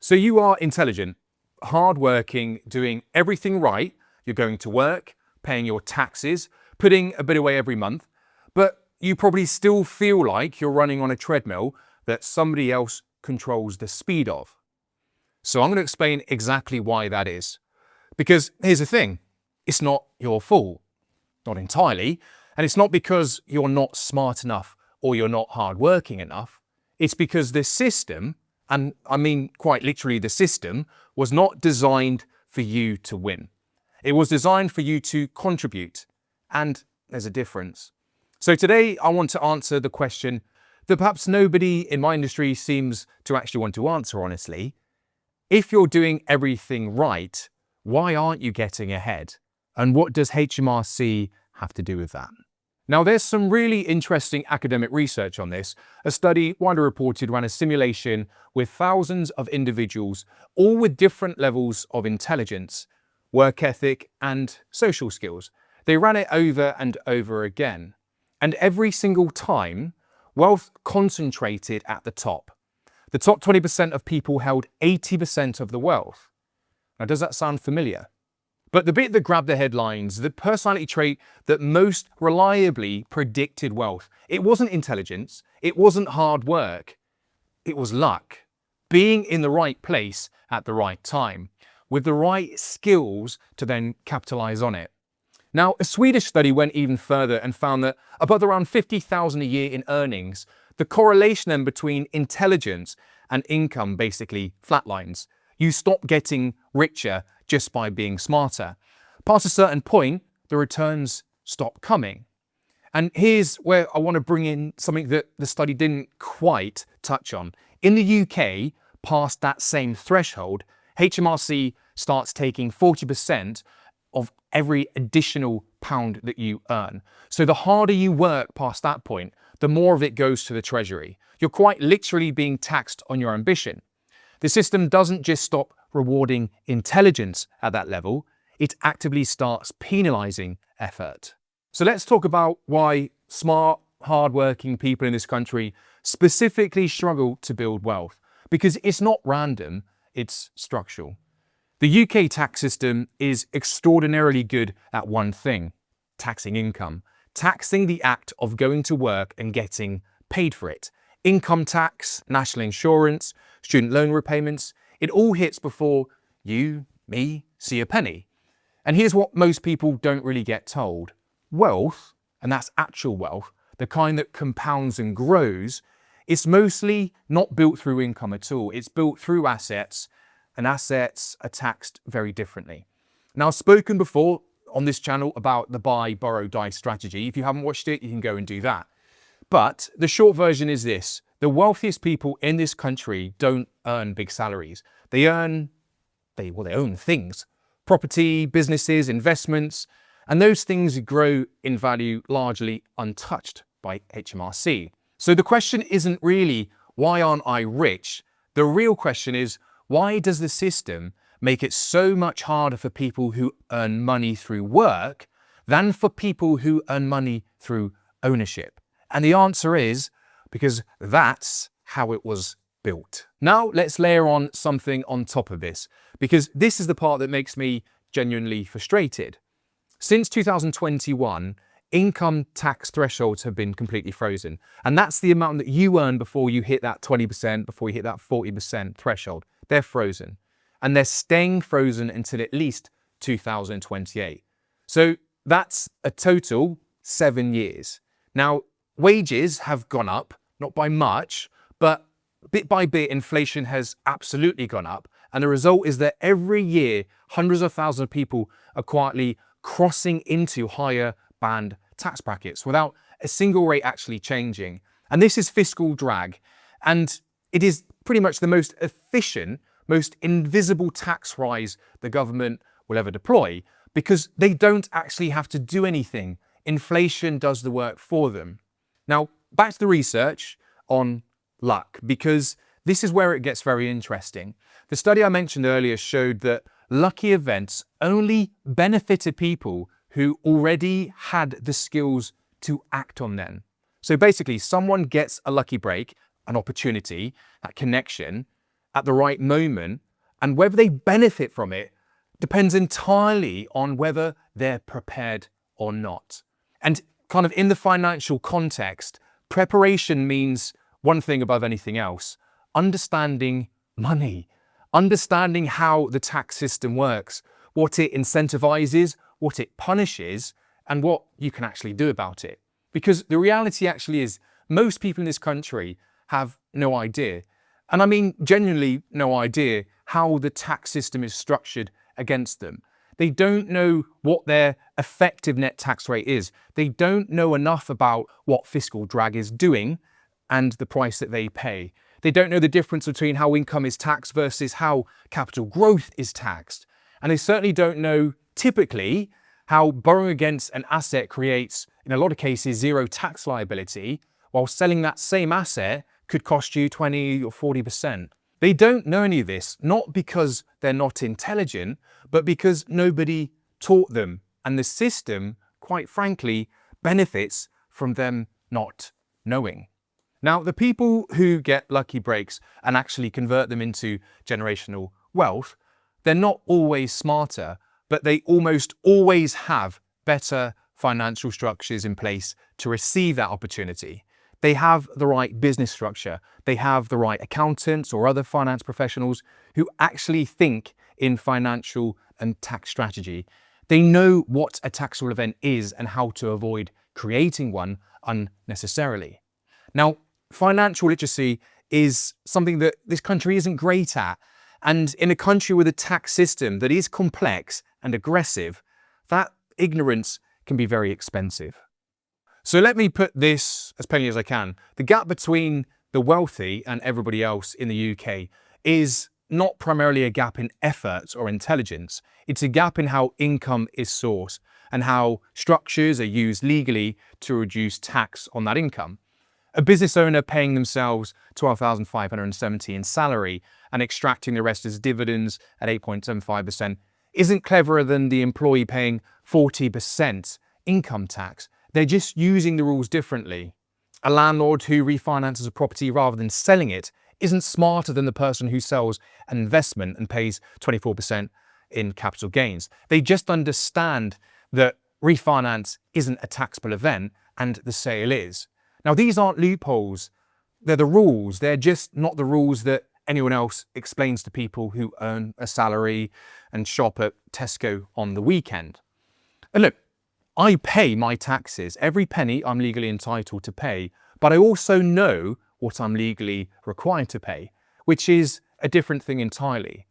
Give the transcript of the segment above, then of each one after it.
So you are intelligent, hardworking, doing everything right. You're going to work, paying your taxes, putting a bit away every month, but you probably still feel like you're running on a treadmill that somebody else controls the speed of. So I'm going to explain exactly why that is. Because here's the thing, it's not your fault, not entirely, and it's not because you're not smart enough or you're not hardworking enough. It's because the system, and I mean quite literally the system, was not designed for you to win. It was designed for you to contribute, and there's a difference. So today I want to answer the question that perhaps nobody in my industry seems to actually want to answer honestly. If you're doing everything right, why aren't you getting ahead? And what does HMRC have to do with that? Now, there's some really interesting academic research on this. A study widely reported ran a simulation with thousands of individuals, all with different levels of intelligence, work ethic, and social skills. They ran it over and over again. And every single time, wealth concentrated at the top. The top 20% of people held 80% of the wealth. Now, does that sound familiar? But the bit that grabbed the headlines, the personality trait that most reliably predicted wealth, it wasn't intelligence, it wasn't hard work, it was luck. Being in the right place at the right time, with the right skills to then capitalize on it. Now, a Swedish study went even further and found that above around 50,000 a year in earnings, the correlation then between intelligence and income basically flatlines. You stop getting richer just by being smarter. Past a certain point, the returns stop coming. And here's where I want to bring in something that the study didn't quite touch on. In the UK, past that same threshold, HMRC starts taking 40% of every additional pound that you earn. So the harder you work past that point, the more of it goes to the Treasury. You're quite literally being taxed on your ambition. The system doesn't just stop rewarding intelligence at that level, it actively starts penalizing effort. So let's talk about why smart, hardworking people in this country specifically struggle to build wealth. Because it's not random, it's structural. The UK tax system is extraordinarily good at one thing, taxing income, taxing the act of going to work and getting paid for it. Income tax, national insurance, student loan repayments, it all hits before you, me, see a penny. And here's what most people don't really get told. Wealth, and that's actual wealth, the kind that compounds and grows, it's mostly not built through income at all. It's built through assets, and assets are taxed very differently. Now, I've spoken before on this channel about the buy, borrow, die strategy. If you haven't watched it, you can go and do that. But the short version is this. The wealthiest people in this country don't earn big salaries. They own things, property, businesses, investments, and those things grow in value largely untouched by HMRC. So the question isn't really, why aren't I rich? The real question is, why does the system make it so much harder for people who earn money through work than for people who earn money through ownership? And the answer is because that's how it was built. Now let's layer on something on top of this, because this is the part that makes me genuinely frustrated. Since 2021, income tax thresholds have been completely frozen. And that's the amount that you earn before you hit that 20%, before you hit that 40% threshold. They're frozen. And they're staying frozen until at least 2028. So that's a total 7 years. Now, wages have gone up, not by much, but bit by bit, inflation has absolutely gone up. And the result is that every year, hundreds of thousands of people are quietly crossing into higher band tax brackets without a single rate actually changing. And this is fiscal drag. And it is pretty much the most efficient, most invisible tax rise the government will ever deploy, because they don't actually have to do anything. Inflation does the work for them. Now, back to the research on luck, because this is where it gets very interesting. The study I mentioned earlier showed that lucky events only benefited people who already had the skills to act on them. So basically, someone gets a lucky break, an opportunity, that connection, at the right moment, and whether they benefit from it depends entirely on whether they're prepared or not. And kind of in the financial context, preparation means one thing above anything else: understanding money, understanding how the tax system works, what it incentivizes, what it punishes, and what you can actually do about it. Because the reality actually is most people in this country have no idea, and I mean genuinely no idea, how the tax system is structured against them. They don't know what their effective net tax rate is. They don't know enough about what fiscal drag is doing and the price that they pay. They don't know the difference between how income is taxed versus how capital growth is taxed. And they certainly don't know, typically, how borrowing against an asset creates, in a lot of cases, zero tax liability, while selling that same asset could cost you 20 or 40%. They don't know any of this, not because they're not intelligent, but because nobody taught them. And the system, quite frankly, benefits from them not knowing. Now, the people who get lucky breaks and actually convert them into generational wealth, they're not always smarter, but they almost always have better financial structures in place to receive that opportunity. They have the right business structure. They have the right accountants or other finance professionals who actually think in financial and tax strategy. They know what a taxable event is and how to avoid creating one unnecessarily. Now, financial literacy is something that this country isn't great at. And in a country with a tax system that is complex and aggressive, that ignorance can be very expensive. So let me put this as plainly as I can. The gap between the wealthy and everybody else in the UK is not primarily a gap in effort or intelligence. It's a gap in how income is sourced and how structures are used legally to reduce tax on that income. A business owner paying themselves $12,570 in salary and extracting the rest as dividends at 8.75% isn't cleverer than the employee paying 40% income tax. They're just using the rules differently. A landlord who refinances a property rather than selling it isn't smarter than the person who sells an investment and pays 24% in capital gains. They just understand that refinance isn't a taxable event and the sale is. Now, these aren't loopholes. They're the rules. They're just not the rules that anyone else explains to people who earn a salary and shop at Tesco on the weekend. And look, I pay my taxes, every penny I'm legally entitled to pay, but I also know what I'm legally required to pay, which is a different thing entirely.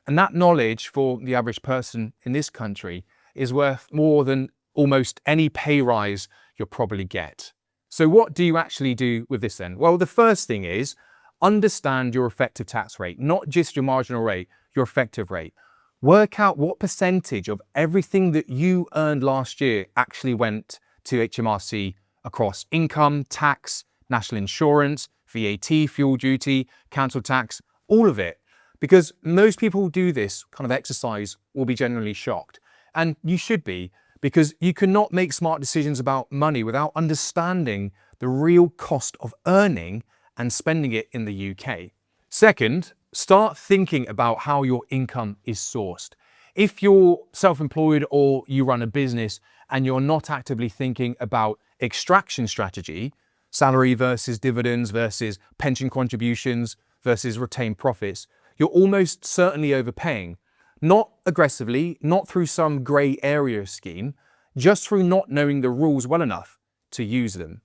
And that knowledge for the average person in this country is worth more than almost any pay rise you'll probably get. So what do you actually do with this then? Well, the first thing is understand your effective tax rate, not just your marginal rate, your effective rate. Work out what percentage of everything that you earned last year actually went to HMRC across income, tax, national insurance, VAT, fuel duty, council tax, all of it. Because most people who do this kind of exercise will be genuinely shocked. And you should be, because you cannot make smart decisions about money without understanding the real cost of earning and spending it in the UK. Second, start thinking about how your income is sourced. If you're self-employed or you run a business and you're not actively thinking about extraction strategy, salary versus dividends versus pension contributions versus retained profits, you're almost certainly overpaying. Not aggressively, not through some grey area scheme, just through not knowing the rules well enough to use them.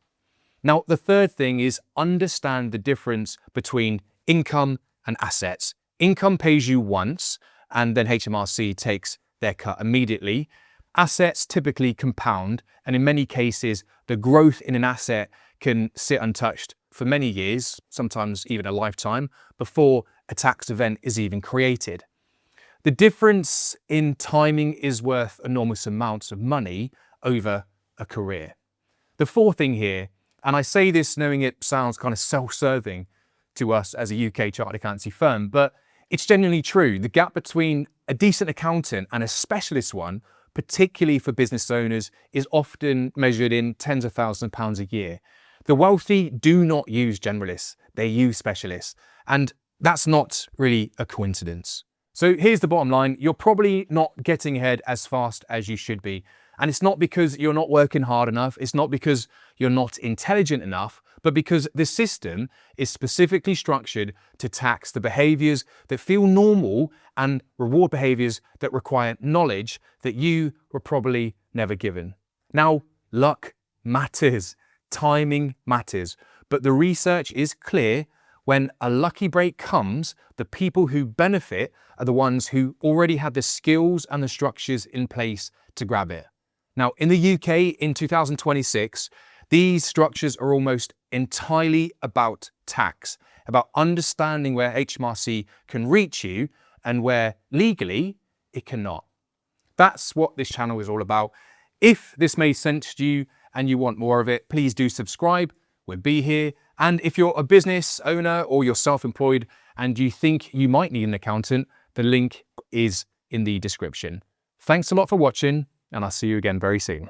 Now, the third thing is understand the difference between income and assets. Income pays you once, and then HMRC takes their cut immediately. Assets typically compound, and in many cases, the growth in an asset can sit untouched for many years, sometimes even a lifetime, before a tax event is even created. The difference in timing is worth enormous amounts of money over a career. The fourth thing here, and I say this knowing it sounds kind of self-serving to us as a UK chartered accountancy firm, but it's genuinely true. The gap between a decent accountant and a specialist one, particularly for business owners, is often measured in tens of thousands of pounds a year. The wealthy do not use generalists, they use specialists. And That's not really a coincidence. So here's the bottom line. You're probably not getting ahead as fast as you should be. And it's not because you're not working hard enough. It's not because you're not intelligent enough, but because the system is specifically structured to tax the behaviors that feel normal and reward behaviors that require knowledge that you were probably never given. Now, luck matters. Timing matters. But the research is clear. When a lucky break comes, the people who benefit are the ones who already had the skills and the structures in place to grab it. Now, in the UK in 2026, these structures are almost entirely about tax, about understanding where HMRC can reach you and where legally it cannot. That's what this channel is all about. If this made sense to you and you want more of it, please do subscribe. We'll be here. And if you're a business owner or you're self-employed and you think you might need an accountant, the link is in the description. Thanks a lot for watching, and I'll see you again very soon.